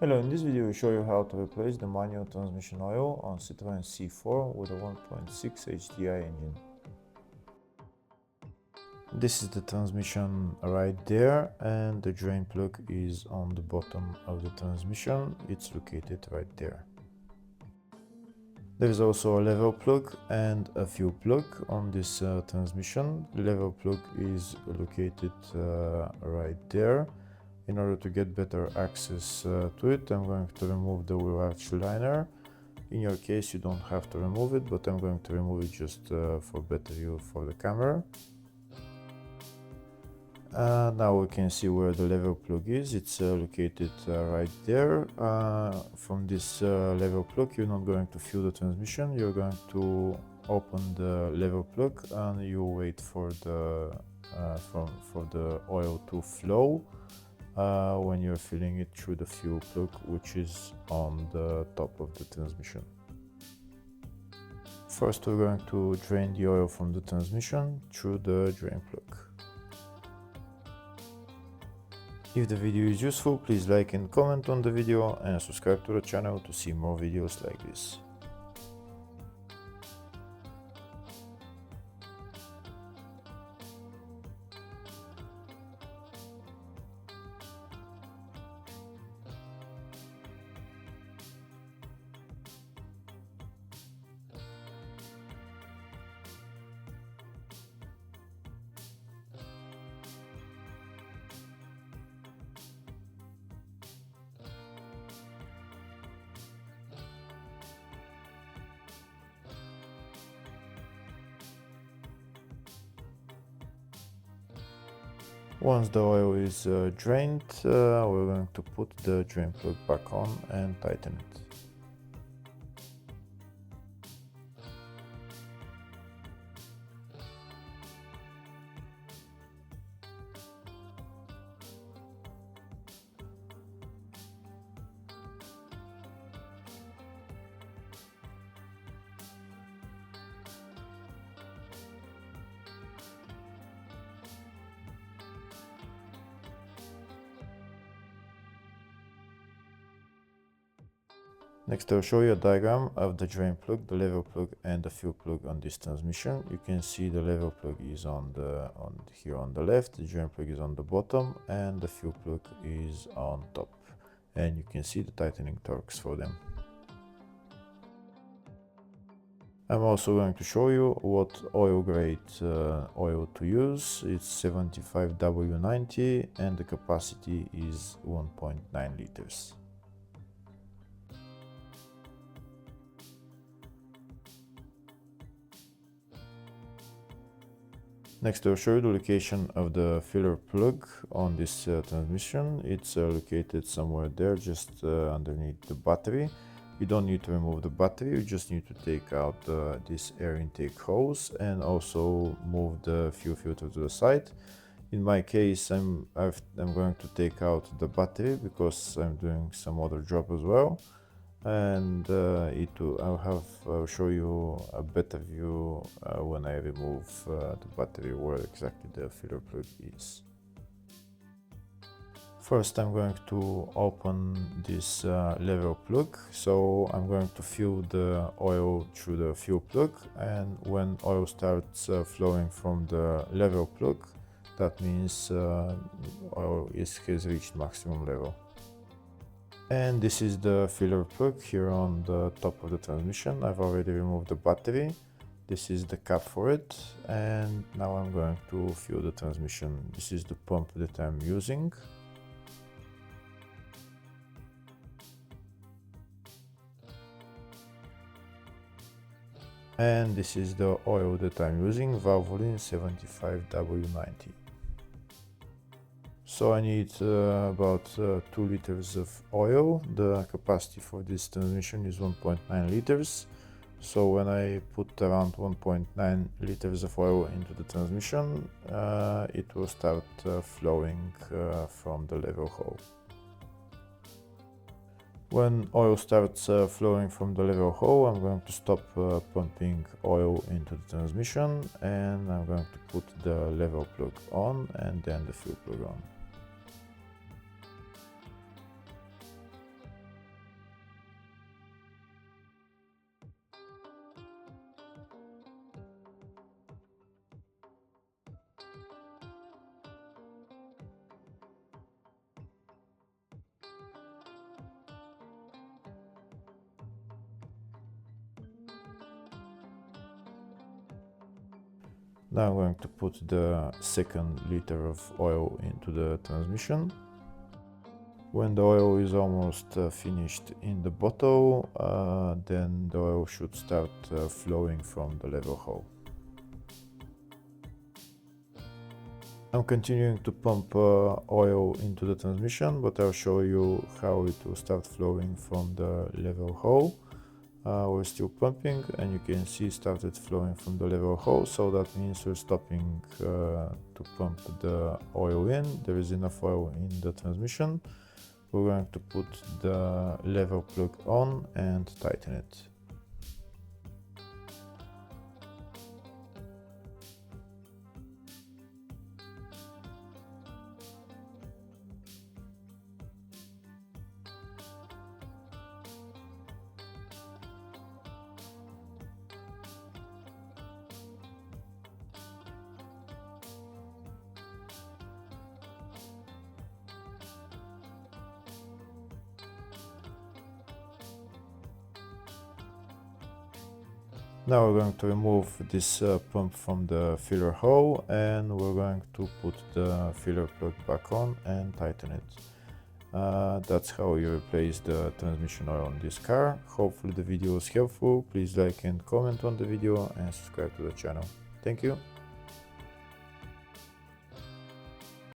Hello, in this video we show you how to replace the manual transmission oil on Citroen C4 with a 1.6 HDI engine. This is the transmission right there, and the drain plug is on the bottom of the transmission. It's located right there. There is also a lever plug and a fuel plug on this transmission. The lever plug is located right there. In order to get better access to it, I'm going to remove the wheel arch liner. In your case, you don't have to remove it, but I'm going to remove it just for better view for the camera. Now we can see where the lever plug is. It's located right there. From this lever plug, you're not going to fuel the transmission. You're going to open the lever plug and you wait for the oil to flow. When you're filling it through the fuel plug, which is on the top of the transmission. First, we're going to drain the oil from the transmission through the drain plug. If the video is useful, please like and comment on the video and subscribe to the channel to see more videos like this. Once the oil is drained, we're going to put the drain plug back on and tighten it. Next, I'll show you a diagram of the drain plug, the lever plug and the fuel plug on this transmission. You can see the lever plug is here on the left, the drain plug is on the bottom and the fuel plug is on top. And you can see the tightening torques for them. I'm also going to show you what oil grade oil to use. It's 75W90 and the capacity is 1.9 liters. Next, I'll show you the location of the filler plug on this transmission. It's located somewhere there, just underneath the battery. You don't need to remove the battery, you just need to take out this air intake hose and also move the fuel filter to the side. In my case, I'm going to take out the battery because I'm doing some other job as well. And I'll show you a better view when I remove the battery, where exactly the filler plug is. First, I'm going to open this lever plug, so I'm going to fuel the oil through the fuel plug, and when oil starts flowing from the lever plug, that means oil has reached maximum level. And this is the filler plug here on the top of the transmission. I've already removed the battery. This is the cap for it. And now I'm going to fuel the transmission. This is the pump that I'm using. And this is the oil that I'm using, Valvoline 75W90. So I need about 2 liters of oil. The capacity for this transmission is 1.9 liters. So when I put around 1.9 liters of oil into the transmission, it will start flowing from the lever hole. When oil starts flowing from the lever hole, I'm going to stop pumping oil into the transmission, and I'm going to put the lever plug on and then the fuel plug on. Now I'm going to put the second liter of oil into the transmission. When the oil is almost finished in the bottle, then the oil should start flowing from the lever hole. I'm continuing to pump oil into the transmission, but I'll show you how it will start flowing from the lever hole. We're still pumping, and you can see it started flowing from the lever hole, so that means we're stopping to pump the oil in. There is enough oil in the transmission. We're going to put the lever plug on and tighten it. Now we're going to remove this pump from the filler hole, and we're going to put the filler plug back on and tighten it. That's how you replace the transmission oil on this car. Hopefully the video was helpful. Please like and comment on the video and subscribe to the channel. Thank you.